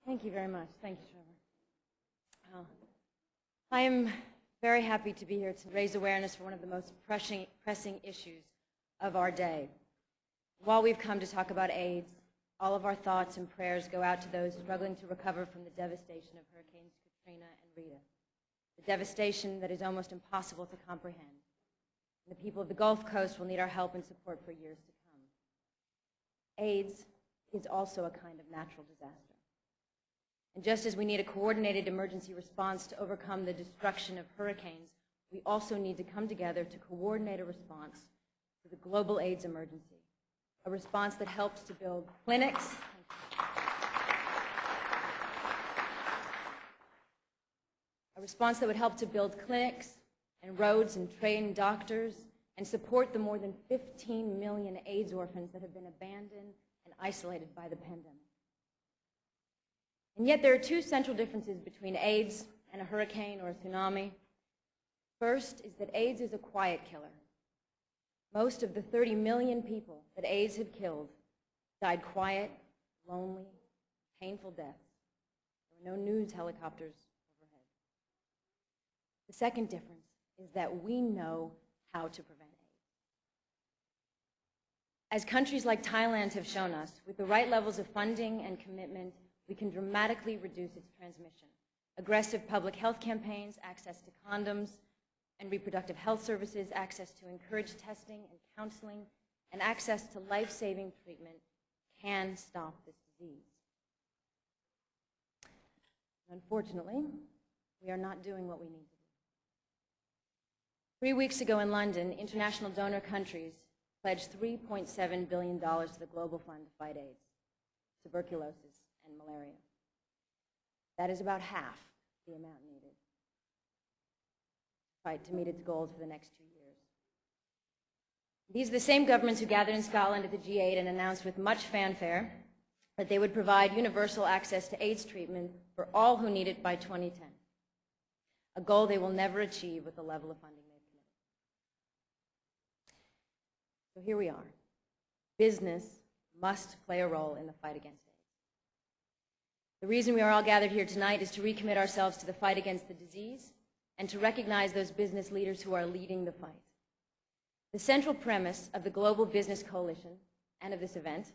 Thank you very much. Thank you, Trevor. I am very happy to be here to raise awareness for one of the most pressing issues of our day. While we've come to talk about AIDS, all of our thoughts and prayers go out to those struggling to recover from the devastation of Hurricanes Katrina and Rita, the devastation that is almost impossible to comprehend. And the people of the Gulf Coast will need our help and support for years to come. AIDS is also a kind of natural disaster. And just as we need a coordinated emergency response to overcome the destruction of hurricanes, we also need to come together to coordinate a response to the global AIDS emergency, a response that helps to build clinics, and roads and train doctors and support the more than 15 million AIDS orphans that have been abandoned and isolated by the pandemic. And yet there are two central differences between AIDS and a hurricane or a tsunami. First is that AIDS is a quiet killer. Most of the 30 million people that AIDS had killed died quiet, lonely, painful deaths. There were no news helicopters overhead. The second difference is that we know how to prevent AIDS. As countries like Thailand have shown us, with the right levels of funding and commitment, we can dramatically reduce its transmission. Aggressive public health campaigns, access to condoms and reproductive health services, access to encouraged testing and counseling, and access to life-saving treatment can stop this disease. Unfortunately, we are not doing what we need to do. 3 weeks ago in London, international donor countries pledged $3.7 billion to the Global Fund to fight AIDS, tuberculosis, and malaria. That is about half the amount needed to meet its goals for the next 2 years. These are the same governments who gathered in Scotland at the G8 and announced with much fanfare that they would provide universal access to AIDS treatment for all who need it by 2010, a goal they will never achieve with the level of funding they've committed. So here we are. Business must play a role in the fight against AIDS. The reason we are all gathered here tonight is to recommit ourselves to the fight against the disease and to recognize those business leaders who are leading the fight. The central premise of the Global Business Coalition and of this event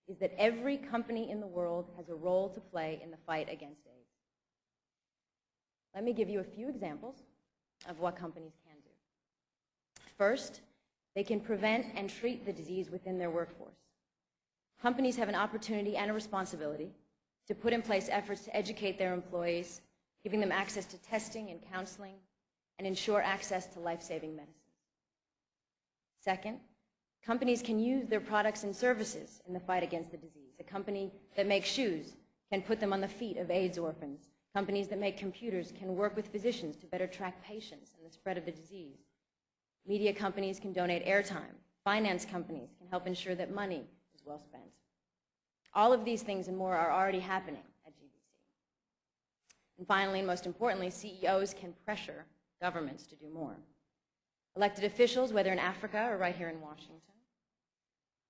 is that every company in the world has a role to play in the fight against AIDS. Let me give you a few examples of what companies can do. First, they can prevent and treat the disease within their workforce. Companies have an opportunity and a responsibility to put in place efforts to educate their employees, giving them access to testing and counseling, and ensure access to life-saving medicines. Second, companies can use their products and services in the fight against the disease. A company that makes shoes can put them on the feet of AIDS orphans. Companies that make computers can work with physicians to better track patients and the spread of the disease. Media companies can donate airtime. Finance companies can help ensure that money is well spent. All of these things and more are already happening at GBC. And finally, and most importantly, CEOs can pressure governments to do more. Elected officials, whether in Africa or right here in Washington,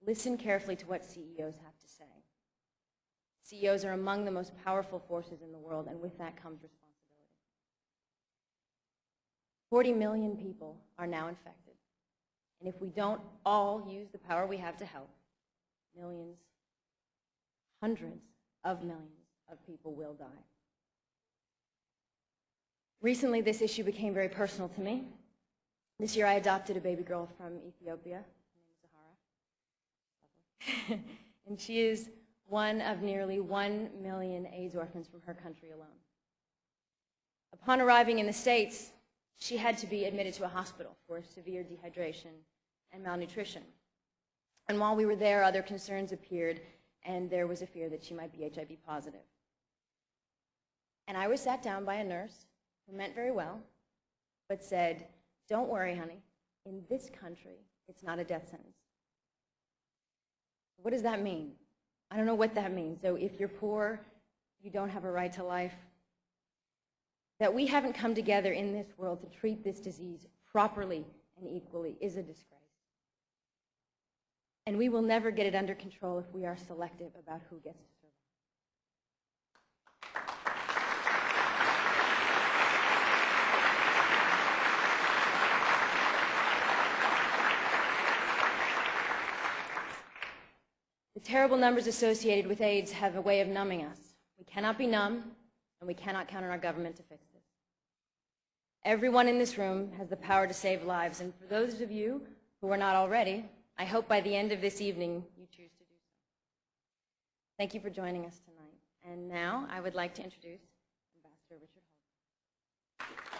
listen carefully to what CEOs have to say. CEOs are among the most powerful forces in the world, and with that comes responsibility. 40 million people are now infected, and if we don't all use the power we have to help, millions, hundreds of millions of people will die. Recently, this issue became very personal to me. This year, I adopted a baby girl from Ethiopia. Her name is Zahara. And she is one of nearly 1 million AIDS orphans from her country alone. Upon arriving in the States, she had to be admitted to a hospital for severe dehydration and malnutrition. And while we were there, other concerns appeared, and there was a fear that she might be HIV positive. And I was sat down by a nurse who meant very well, but said, "Don't worry, honey. In this country, it's not a death sentence." What does that mean? I don't know what that means. So if you're poor, you don't have a right to life. That we haven't come together in this world to treat this disease properly and equally is a disgrace. And we will never get it under control if we are selective about who gets to survive. The terrible numbers associated with AIDS have a way of numbing us. We cannot be numb, and we cannot count on our government to fix this. Everyone in this room has the power to save lives, and for those of you who are not already, I hope by the end of this evening you choose to do so. Thank you for joining us tonight. And now I would like to introduce Ambassador Richard Holt.